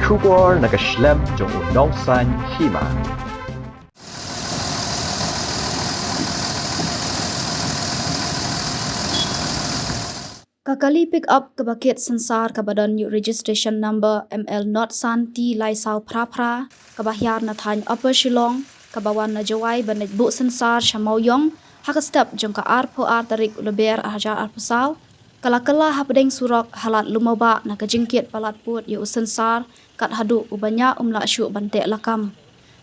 Shubor nagaslem jong unongsan Hima. Kakali pick up ke bakit Synsar ke badan new registration number ML not Santi Laisau Prapra ke bahyar na thany Upper Shillong ke bawan na jawai banet bu Synsar Shamauyong hak step jong ka arpo tarik leber hajar arpusau kala Pdeng Surok halat Lummawbah na kejingkit palat put yu Synsar kat hadu ubanya umla syuk bante lakam.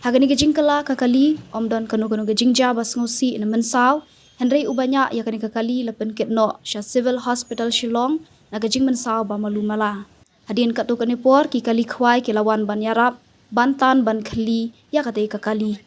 Hagani kejingkala kakali omdon kanu kejingja bas ngusi na mensau Henry ubanya ya kani kakali lepen kitno sya civil hospital Shillong na kejing mensau ba malumala. Hadin kat tu kani por ki kali khwai ki lawan ban yarap bantan ban khli ya kate kakali.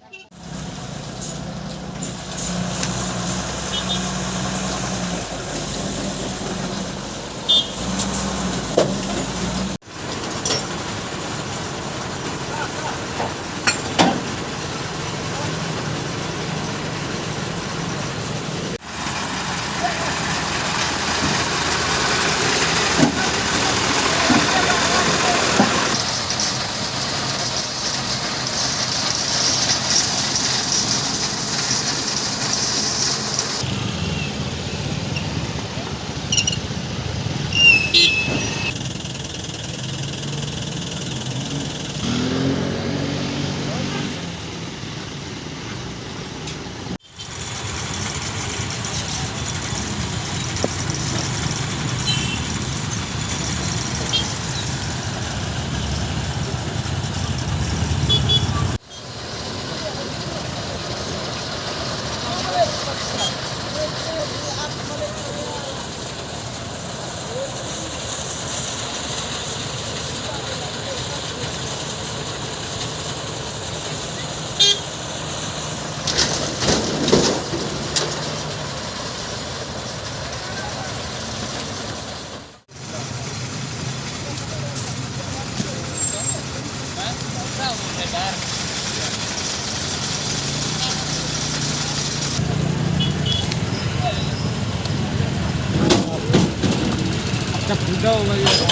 Chắc cũng đâu bây giờ